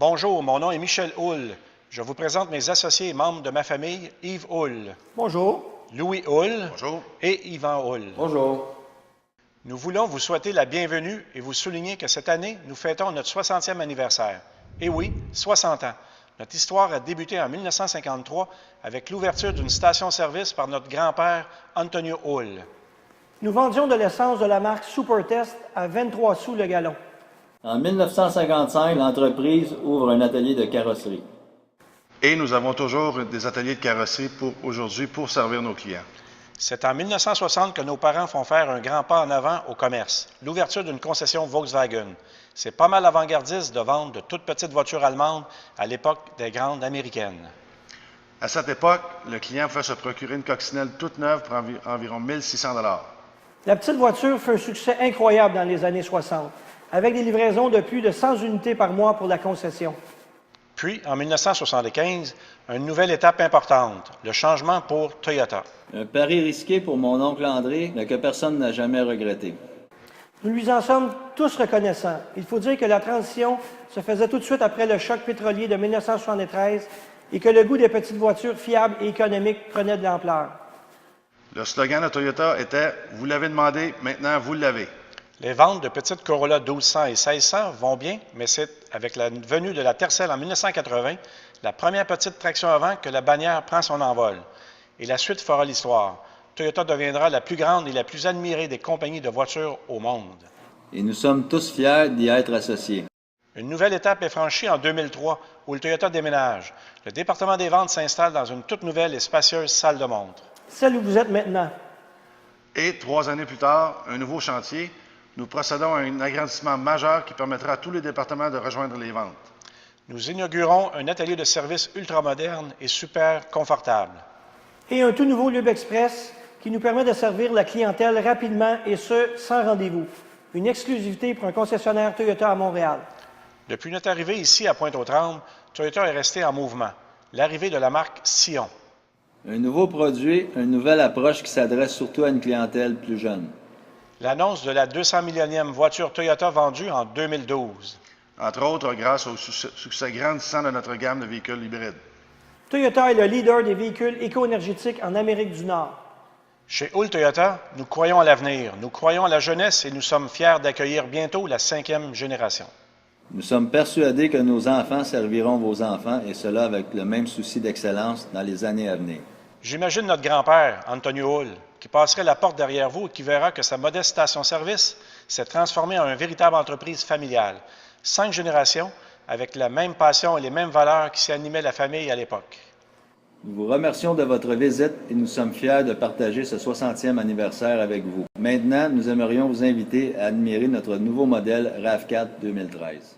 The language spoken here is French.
Bonjour, mon nom est Michel Hull. Je vous présente mes associés et membres de ma famille, Yves Hull, Bonjour. Louis Hull Bonjour. et Yvan Hull. Bonjour. Nous voulons vous souhaiter la bienvenue et vous souligner que cette année, nous fêtons notre 60e anniversaire. Et oui, 60 ans. Notre histoire a débuté en 1953 avec l'ouverture d'une station-service par notre grand-père Antonio Hull. Nous vendions de l'essence de la marque Supertest à 23 sous le gallon. En 1955, l'entreprise ouvre un atelier de carrosserie. Et nous avons toujours des ateliers de carrosserie aujourd'hui pour servir nos clients. C'est en 1960 que nos parents font faire un grand pas en avant au commerce, l'ouverture d'une concession Volkswagen. C'est pas mal avant-gardiste de vendre de toutes petites voitures allemandes à l'époque des grandes américaines. À cette époque, le client pouvait se procurer une coccinelle toute neuve pour environ 1600 $. La petite voiture fut un succès incroyable dans les années 60, avec des livraisons de plus de 100 unités par mois pour la concession. Puis, en 1975, une nouvelle étape importante, le changement pour Toyota. Un pari risqué pour mon oncle André, mais que personne n'a jamais regretté. Nous lui en sommes tous reconnaissants. Il faut dire que la transition se faisait tout de suite après le choc pétrolier de 1973 et que le goût des petites voitures fiables et économiques prenait de l'ampleur. Le slogan de Toyota était « Vous l'avez demandé, maintenant vous l'avez ». Les ventes de petites Corolla 1200 et 1600 vont bien, mais c'est avec la venue de la Tercel en 1980, la première petite traction avant, que la bannière prend son envol. Et la suite fera l'histoire. Toyota deviendra la plus grande et la plus admirée des compagnies de voitures au monde. Et nous sommes tous fiers d'y être associés. Une nouvelle étape est franchie en 2003, où le Toyota déménage. Le département des ventes s'installe dans une toute nouvelle et spacieuse salle de montre. Celle où vous êtes maintenant. Et 3 années plus tard, un nouveau chantier. Nous procédons à un agrandissement majeur qui permettra à tous les départements de rejoindre les ventes. Nous inaugurons un atelier de service ultramoderne et super confortable. Et un tout nouveau Lube Express qui nous permet de servir la clientèle rapidement et ce, sans rendez-vous. Une exclusivité pour un concessionnaire Toyota à Montréal. Depuis notre arrivée ici à Pointe-aux-Trembles, Toyota est resté en mouvement. L'arrivée de la marque Sion. Un nouveau produit, une nouvelle approche qui s'adresse surtout à une clientèle plus jeune. L'annonce de la 200 millionième voiture Toyota vendue en 2012. Entre autres, grâce au succès grandissant de notre gamme de véhicules hybrides. Toyota est le leader des véhicules éco-énergétiques en Amérique du Nord. Chez Hull Toyota, nous croyons à l'avenir, nous croyons à la jeunesse et nous sommes fiers d'accueillir bientôt la 5e génération. Nous sommes persuadés que nos enfants serviront vos enfants et cela avec le même souci d'excellence dans les années à venir. J'imagine notre grand-père, Antonio Hull, qui passerait la porte derrière vous et qui verra que sa modeste station-service s'est transformée en une véritable entreprise familiale. 5 générations avec la même passion et les mêmes valeurs qui s'animaient la famille à l'époque. Nous vous remercions de votre visite et nous sommes fiers de partager ce 60e anniversaire avec vous. Maintenant, nous aimerions vous inviter à admirer notre nouveau modèle RAV4 2013.